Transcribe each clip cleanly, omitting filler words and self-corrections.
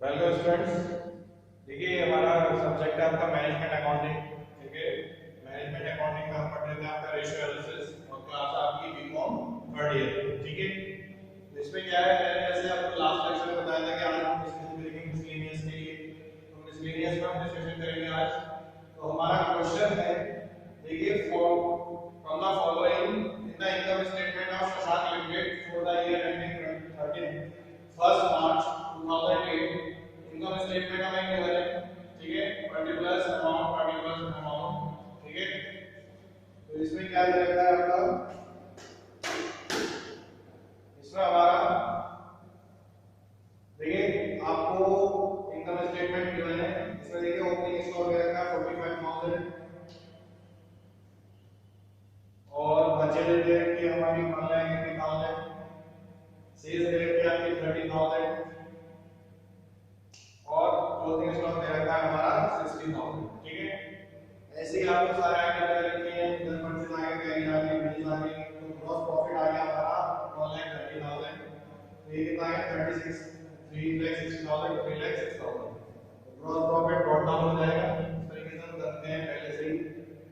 Welcome students. देखिए हमारा subject है आपका मैनेजमेंट अकाउंटिंग। ठीक है, मैनेजमेंट अकाउंटिंग में हम पढ़ रहे थे आपका रेशियो एनालिसिस और क्लास आपकी बीकॉम थर्ड ईयर। ठीक है, तो इसमें क्या है, मैंने जैसे आपको लास्ट लेक्चर में बताया था कि आज हम डिस्कशन करेंगे मिसलेनियस के लिए। तो मिसलेनियस में हम डिस्कशन करेंगे आज। तो हमारा क्वेश्चन है, देखिए from the following in the income statement of Shashank limited for the year ending 1 March 2008 income statement हमें गिवन है। ठीक है, पर्टिकुलर अमाउंट। ठीक है, तो इसमें क्या दिया गया है आपका, इसमें हमारा देखिए आपको इनकम स्टेटमेंट गिवन है। इसमें देखिए ओपनिंग स्टॉक दे रखा है 45,000 और बचे दे रखी है हमारी मान लेंगे 50,000, सेल्स दे रखी है आपकी 30,000 और क्लोजिंग स्टॉक दे रखा है हमारा 60,000। ठीक है, ऐसे ही आपको सारे आइटम दे रखे हैं, इधर परचेज आ गया, कैरी आ गई, बिल्स आ गई, तो ग्रॉस प्रॉफिट आ गया हमारा 1,30,000। तो ये कितना है 36 3,60,000 3,06,000। तो ग्रॉस प्रॉफिट ब्रॉट डाउन हो जाएगा। इस तरीके से हम करते हैं, पहले से ही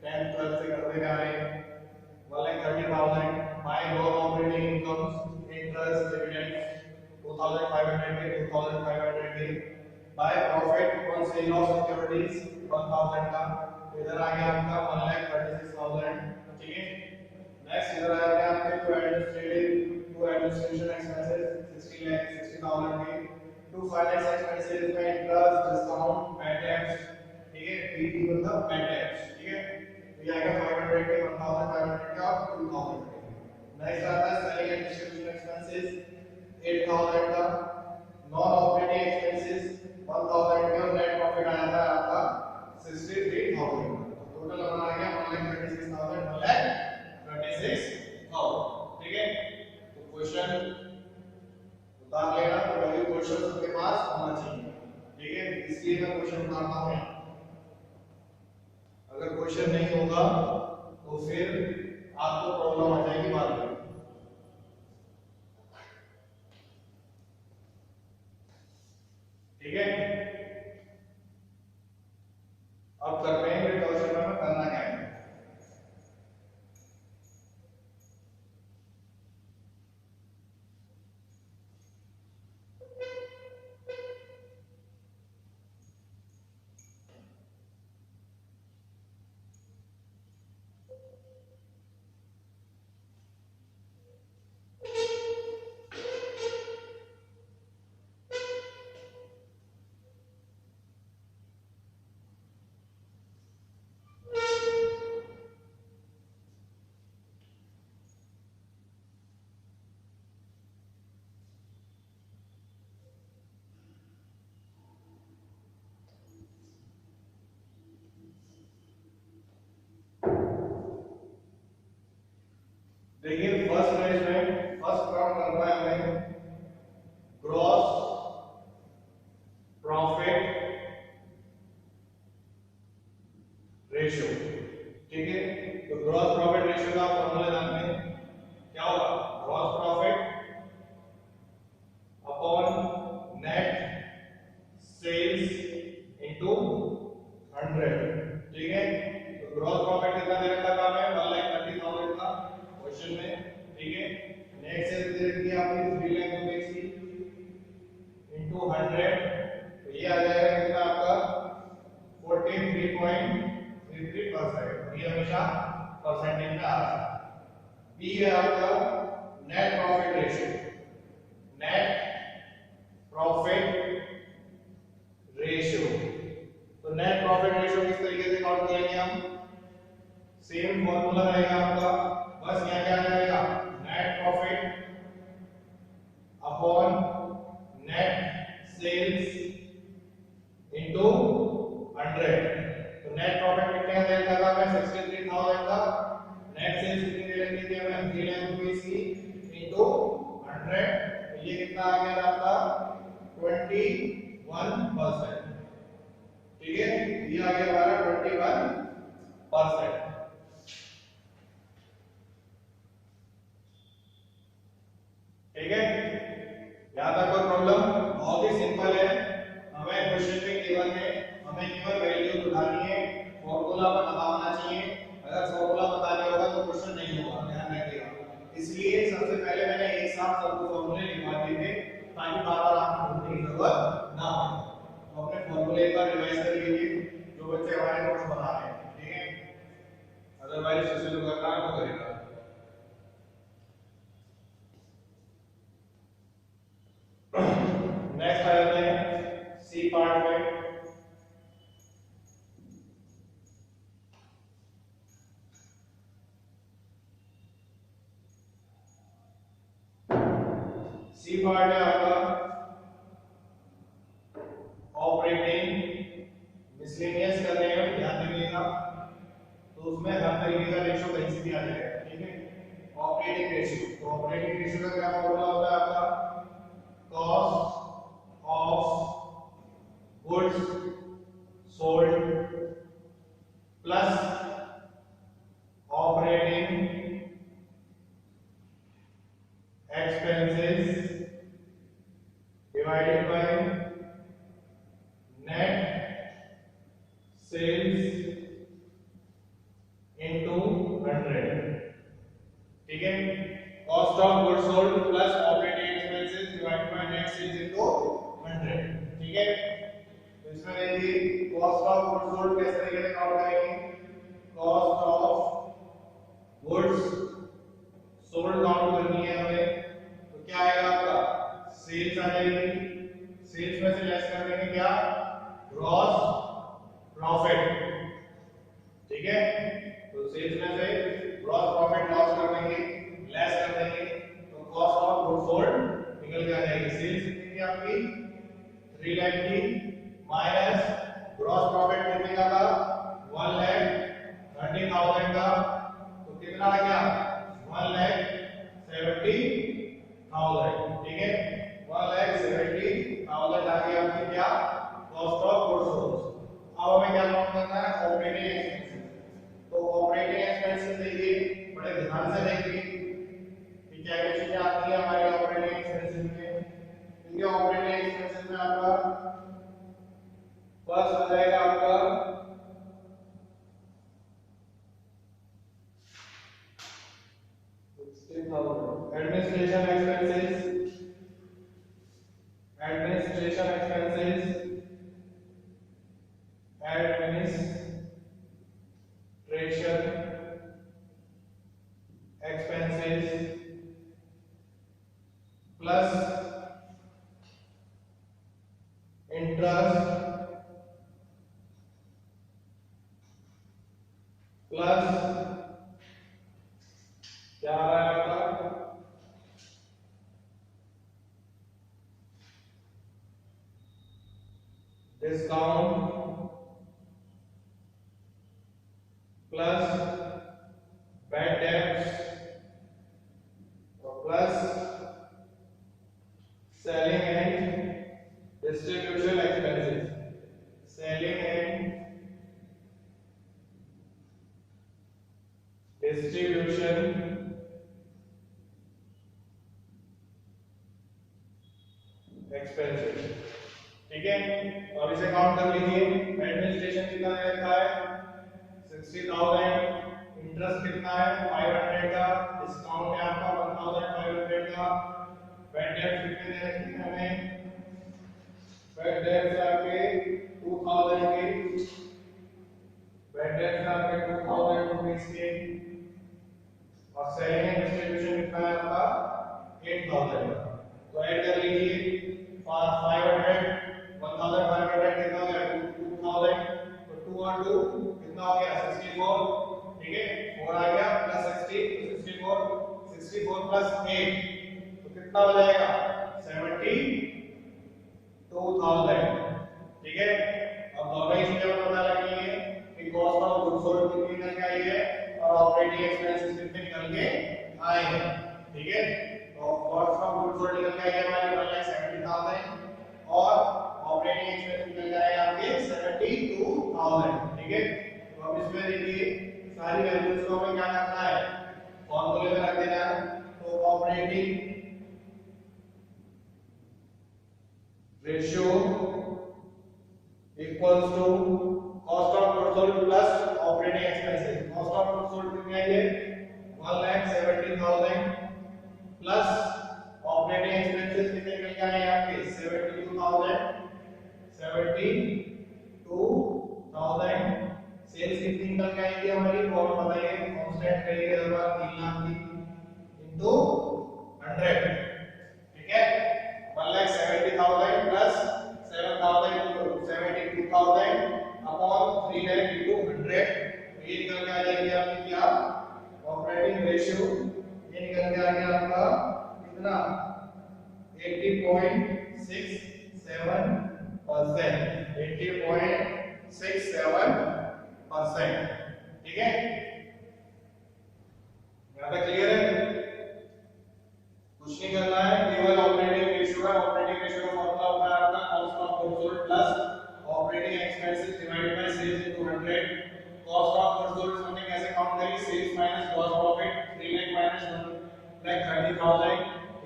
10 12 से करते जा रहे हैं। 1,30,000 bye non operating incomes interest dividends 2,500 के 2,500 के by profit on sale of securities 1,000 का। इधर आ गया आपका 1,36,000। ठीक है, नेक्स्ट इधर आ गया आपके टू एडमिनिस्ट्रेशन एक्सपेंसेस 60,000 के। टू फाइनेंस एक्सपेंसेस में इंटरेस्ट डिस्काउंट पेड टैक्स। ठीक है, पीटी मतलब पेड टैक्स। ठीक है, तो ये आएगा 500 के 1,500 का 2,000 के। नेक्स्ट आता है सेलिंग एंड डिस्ट्रीब्यूशन एक्सपेंसेस 8,000 का। नॉन ऑपरेटिंग एक्सपेंसेस 1,000 के और नेट प्रॉफिट आया था आपका 63,000। टोटल हमारा आ गया 1,36,000 1,36,000। ठीक है, तो क्वेश्चन उतार लेना, तो वैल्यू क्वेश्चन सबके पास होना चाहिए। ठीक है, इसलिए मैं क्वेश्चन उतारता हूं। अगर क्वेश्चन नहीं होगा तो फिर आपको प्रॉब्लम आ जाएगी बाद में। ठीक है, अब करते हैं कि क्वेश्चन में करना क्या है। देखिए फर्स्ट पेज में फर्स्ट काम करना है हमें ग्रॉस प्रॉफिट रेशियो। ठीक है, तो ग्रॉस प्रॉफिट रेशियो का फॉर्मूला जानते हैं, क्या होगा, gross profit upon net sales into 100। ठीक है, तो ग्रॉस प्रॉफिट कितना दे रखा था हमें 1,30,000 का क्वेश्चन में। ठीक है, नेट सेल्स दे रखी है आपकी 3 लाख रुपए की इनटू 100, तो ये आ जाएगा कितना आपका 43.33%। ये हमेशा परसेंटेज में आ रहा है। बी है आपका net profit ratio. Net profit ratio, तो नेट प्रॉफिट रेशियो किस तरीके से काउंट करेंगे हम, सेम फॉर्मूला रहेगा आपका, बस यहाँ क्या रहेगा net profit upon net sales into 100। तो नेट प्रॉफिट कितने का दे रखा था हमें 63,000 का। नेट सेल्स कितनी दे रखी थी हमें 3 लाख रुपए की इनटू 100, तो ये कितना आ गया आपका 21%। ठीक है, ये आ गया हमारा 21%। ठीक है, यहां तक कोई प्रॉब्लम, बहुत ही सिंपल है। आपको फॉर्मूले लिखवा दिए थे ताकि बार-बार आपको ढूंढने की जरूरत ना पड़े। तो अपने फॉर्मूले एक बार रिवाइज कर लीजिए जो बच्चे हमारे नोट्स बना रहे हैं, ठीक है? अदरवाइज जिसे जो करना है वो करेगा। नेक्स्ट आ जाते हैं सी पार्ट में। सी पार्ट है आपका ऑपरेटिंग मिसलेनियस कर रहे हैं, ध्यान दीजिएगा। तो उसमें हर तरीके का रेशियो कहीं से भी आ जाएगा, ठीक है? ऑपरेटिंग रेशियो, तो ऑपरेटिंग रेशियो का क्या फॉर्मूला होता है आपका? Cost of goods sold plus operating expenses divided by net sales into 100, ठीक है? Cost of goods sold plus operating expenses divided by net sales into 100, ठीक है? तो इसमें देखिए कॉस्ट ऑफ गुड्स सोल्ड कैसे तरीके से काउंट करेंगे? Cost of goods sold count करनी है हमें, तो क्या आएगा आपका? सेल्स आ जाएगी, सेल्स में से लेस कर देंगे क्या? ग्रॉस प्रॉफिट, ठीक है? तो सेल्स में से ग्रॉस प्रॉफिट लॉस कर देंगे, लेस कर देंगे, तो कॉस्ट ऑफ गुड्स सोल्ड निकल के आ जाएगी। सेल्स कितनी थी आपकी? 3 लाख की माइनस ग्रॉस प्रॉफिट कितने का था? 1,30,000 का, तो कितना आ गया? 1,70,000, ठीक है? 1,70,000 आ गया आपकी क्या? Cost of goods sold. अब हमें क्या काउंट करना है? Operating expenses. तो ऑपरेटिंग एक्सपेंसेस देखिए, बड़े ध्यान से देखिए कि क्या क्या चीजें आती है हमारे ऑपरेटिंग एक्सपेंसेस में। देखिए ऑपरेटिंग एक्सपेंसेस में आपका फर्स्ट आ जाएगा आपका administration expenses, administration expenses, administration expenses plus interest plus क्या आ रहा है आपका? डिस्काउंट प्लस बैड डेब्ट्स और plus selling and distribution expenses, selling and distribution expenses, ठीक है? और इसे काउंट कर लीजिए। एडमिनिस्ट्रेशन कितना दे रखा है? 60,000, इंटरेस्ट कितना है? 500 का, डिस्काउंट है आपका 1,500 का, बैड डेब्ट कितने दे रखे हैं हमें? बैड डेब्ट आपके 2,000 के, बैड डेब्ट आपके 2,000 रुपीस के, और सेलिंग एंड डिस्ट्रीब्यूशन कितना है आपका? 8,000 का। तो ऐड कर लीजिए 500 1,500 कितना हो गया? 2,000, तो 2 और 2 कितना हो गया? 64, ठीक है? 4 आ गया प्लस 60, 64 प्लस 8 तो कितना हो जाएगा? 72,000, ठीक है? अब दोनों ही चीजें पता लगेंगे कि कॉस्ट ऑफ गुड्स सोल्ड कितनी निकल के आई है और ऑपरेटिंग एक्सपेंसेस कितने निकल के आए हैं, ठीक है? तो कॉस्ट ऑफ गुड्स सोल्ड निकल के आई है हमारी 1,70,000 और ऑपरेटिंग एक्सपेंस निकल जाएगा आपके 72,000, ठीक है? तो अब इसमें देखिए सारी वैल्यूज को हमें क्या करना है? फॉर्मूले में रख देना है। तो operating ratio equals to cost of goods sold plus operating expenses. Cost of goods sold कितनी आई है? 1,70,000 प्लस ऑपरेटिंग एक्सपेंसेस कितने निकल के आए आपके 72,000 सेल्स कितनी निकल के आएगी हमारी और बताइए कांस्टेंट करिए हर बार 3 लाख की इनटू 100 ठीक है 1,70,000 प्लस 7,000 72,000 अपॉन 3 lakh into 100 ये निकल के आ जाएगी आपकी क्या ऑपरेटिंग रेशियो ये निकल के आ गया आपका कितना 80.67% ठीक है यहां तक क्लियर है कुछ नहीं करना है केवल ऑपरेटिंग रेशियो है ऑपरेटिंग रेशियो का फॉर्मूला होता है आपका cost of goods sold plus operating expenses divided by sales into 100 cost of goods sold हमने कैसे काउंट करी sales minus gross profit 3 lakh minus 1,30,000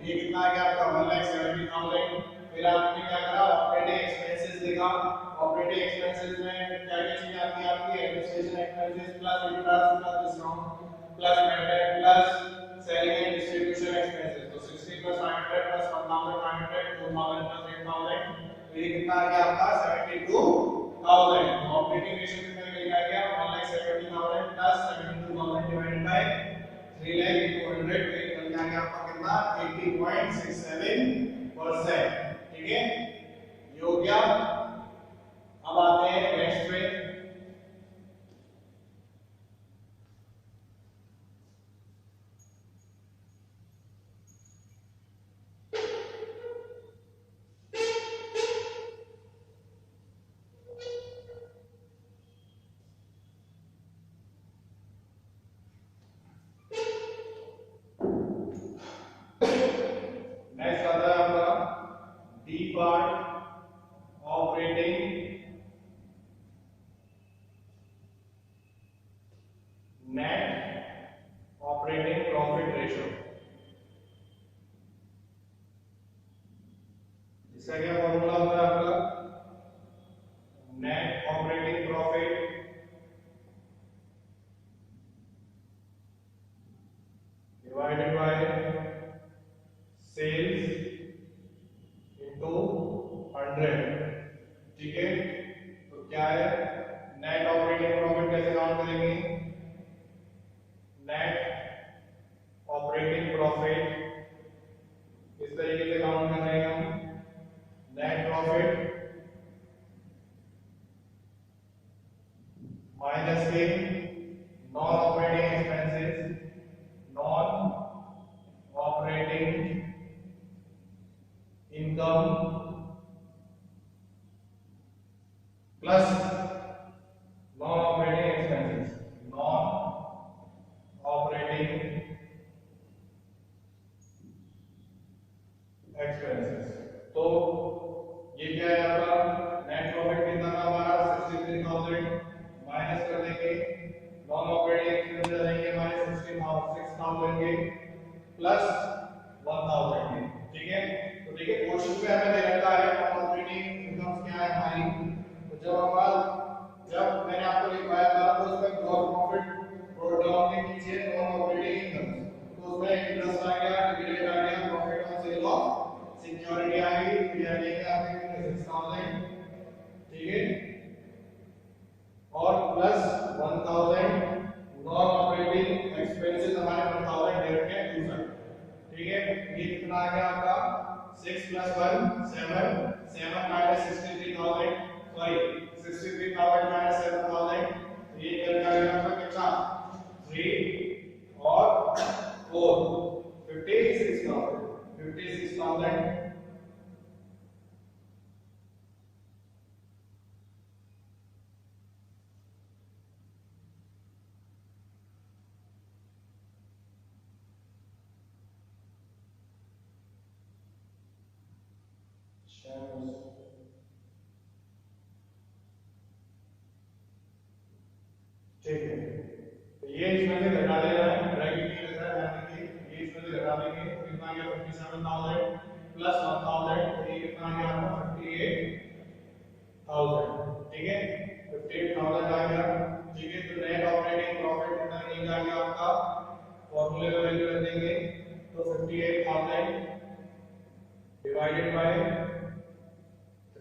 ये कितना आ गया आपका 1,70,000 फिर आपने क्या करा ऑपरेटिंग एक्सपेंसेस देखा ऑपरेटिंग एक्सपेंसेस में क्या क्या चीजें आती है आपकी administration expenses plus interest plus discount plus maintain plus selling and distribution expenses तो 60 plus 500 plus 1,500 2,000 plus 8,000 तो ये कितना आ गया आपका 72,000 ऑपरेटिंग रेशियो कितना निकल के आ गया 1,70,000 plus 72,000 divided by 3 lakh into 100 तो निकल के आ गया आपका कितना 80.67% ठीक है ये हो गया अब आते हैं नेक्स्ट पे नेक्स्ट आता है आपका D part operating net operating profit ratio इसका क्या फॉर्मूला होता है आपका net operating profit divided by sales into 100 ठीक है तो क्या है नेट ऑपरेटिंग प्रॉफिट कैसे काउंट करेंगे नेट ऑपरेटिंग प्रॉफिट इस तरीके से काउंट कर रहे हैं हम नेट प्रॉफिट माइनस के non operating expenses non operating income plus non operating expenses non operating expenses तो ये क्या है आपका नेट प्रॉफिट कितना था हमारा 63,000 माइनस कर देंगे नॉन ऑपरेटिंग एक्सपेंसेस आ जाएंगे हमारे 6,000 के प्लस 1,000 के ठीक है तो देखिए क्वेश्चन पे हमें दे रखा है नॉन ऑपरेटिंग इनकम क्या है हमारी तो जब मैंने आपको लिखवाया था तो उसमें ग्रॉस प्रॉफिट प्रोडक्ट के नीचे नॉन ऑपरेटिंग इनकम तो उसमें इंटरेस्ट आ गया डिविडेंड आ गया profit on sale of security आ गई फिर लेंगे आपके 6,000 ठीक है और प्लस 1,000 नॉन ऑपरेटिंग एक्सपेंसेस हमारे 1,000 डायरेक्ट है दूसरा ठीक है ये कितना आ गया आपका 6 plus 1 7 7 minus 63,000 सॉरी 63,000 minus 7,000 ये निकल के आ गया आपका कितना 3 और 4 56,000 ठीक है तो ये इसमें से घटा देना है ब्रैकेट नहीं लग रहा है यानी कि ये इसमें से घटा देंगे तो कितना आ गया 57,000 प्लस 1,000 तो ये कितना आ गया आपका 58,000 ठीक है 58,000 आ गया ठीक है तो नेट ऑपरेटिंग प्रॉफिट कितना निकल गया आपका फॉर्मूले में वैल्यू रख देंगे तो 58,000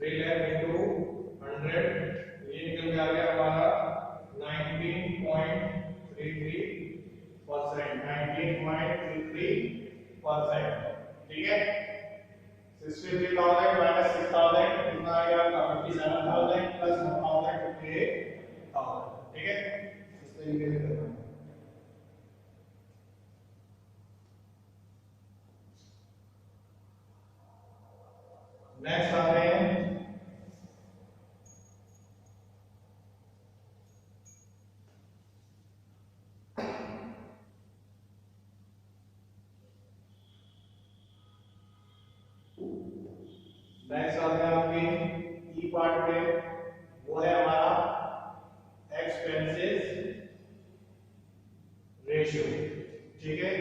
3 लाख into 100, ये निकल के आ गया हमारा 19.33%, 19.33%। ठीक है, 63,000 minus 6,000 कितना आ गया आपका 57,000 plus 1,000 58,000। ठीक है, इस तरीके से करना है। नेक्स्ट आते हैं आपके ई पार्ट में, वो है हमारा एक्सपेंसेस रेशियो। ठीक है,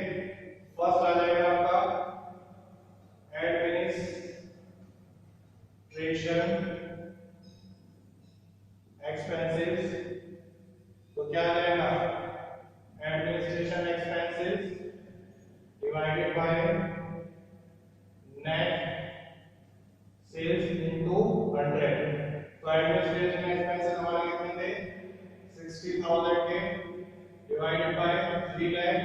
फर्स्ट आ जाएगा आपका एडमिनिस्ट्रेशन एक्सपेंसेस। तो क्या आ जाएगा, administration expenses divided by net sales into 100। तो एडमिनिस्ट्रेशन एक्सपेंसेस हमारे कितने थे 60,000 के, डिवाइडेड बाय 3 लाख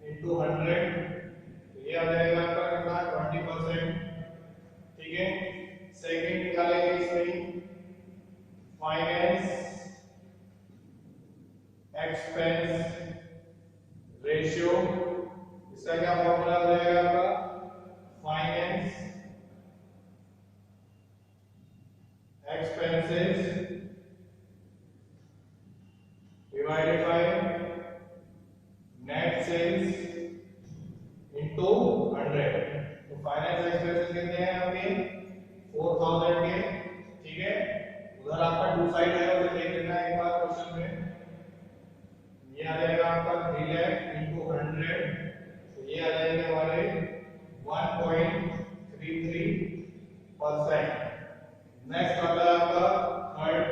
इनटू 100, तो ये आ जाएगा आपका कितना 20%। ठीक है, सेकंड निकालेंगे इसमें फाइनेंस एक्सपेंस रेशियो। इसका क्या फॉर्मूला आ जाएगा आपका, finance expenses divided by net sales into 100। तो फाइनेंस एक्सपेंसेस कितने हैं आपके 4,000 के। ठीक है, उधर आपका टू साइड है, उसे देख लेना है एक बार क्वेश्चन में। ये आ जाएगा आपका 3 लाख into 100, तो ये आ जाएंगे हमारे 1.33%। नेक्स्ट आता है आपका third,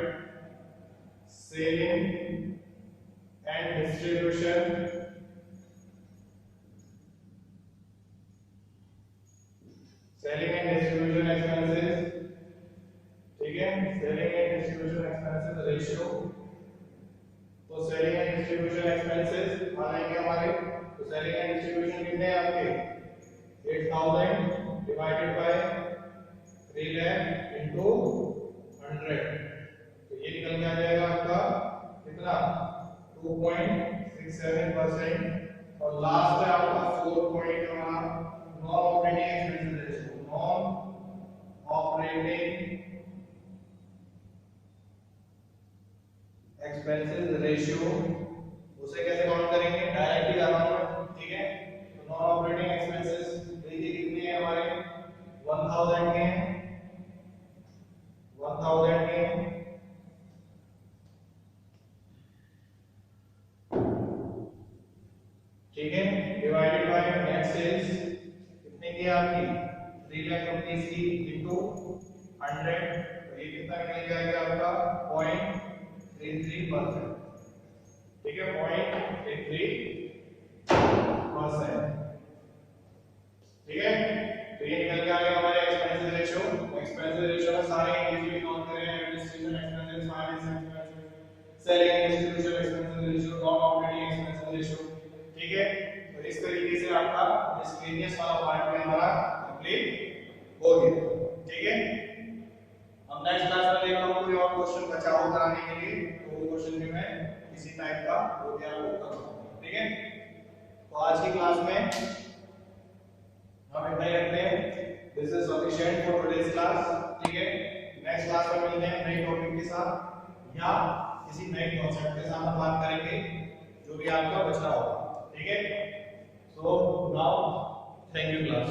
selling and distribution. Selling and distribution expenses. ठीक है, selling and distribution expenses ratio. तो सेलिंग एंड डिस्ट्रीब्यूशन एक्सपेंसेस आ जाएंगे हमारे, तो सेलिंग एंड डिस्ट्रीब्यूशन कितने हैं आपके 8,000 डिवाइडेड बाय 3 लाख into 100, तो ये निकल के आ जाएगा आपका कितना 2.67%। और लास्ट है आपका 4 पॉइंट हमारा non operating expenses ratio. Non operating expenses ratio, उसे कैसे काउंट करेंगे, डायरेक्टली लगाऊंगा। ठीक है, तो नॉन ऑपरेटिंग एक्सपेंसेस देखिए कितने हैं हमारे 1,000 के, 1,000 के। ठीक है, डिवाइडेड बाय नेट सेल्स कितने की आपकी 3 लाख रुपीस की इनटू 100, तो ये कितना निकल जाएगा आपका 0.33%। ठीक है, 0.33%। ठीक है, तो ये निकल के आ गया हमारे एक्सपेंसेस रेशियो। एक्सपेंसेस रेशियो में सारे इजीली काउंट करें, administration expenses, finance expenses, selling and distribution expenses ratio, non operating expenses ratio. ठीक है, तो इस तरीके से आपका मिसलेनियस वाला पार्ट में हमारा कंप्लीट हो गया। ठीक है, हम नेक्स्ट क्लास में देख रहा हूं कोई और क्वेश्चन बचा हो कराने के लिए, तो वो क्वेश्चन भी मैं इसी टाइप का वो भी आपको करूंगा। ठीक है, तो आज की क्लास में हम इतना ही रखते हैं। This is sufficient for today's class. ठीक है, नेक्स्ट क्लास में मिलते हैं नए टॉपिक के साथ या किसी नए कॉन्सेप्ट के साथ हम बात करेंगे जो भी आपका बचा होगा। ठीक है, so now thank you class.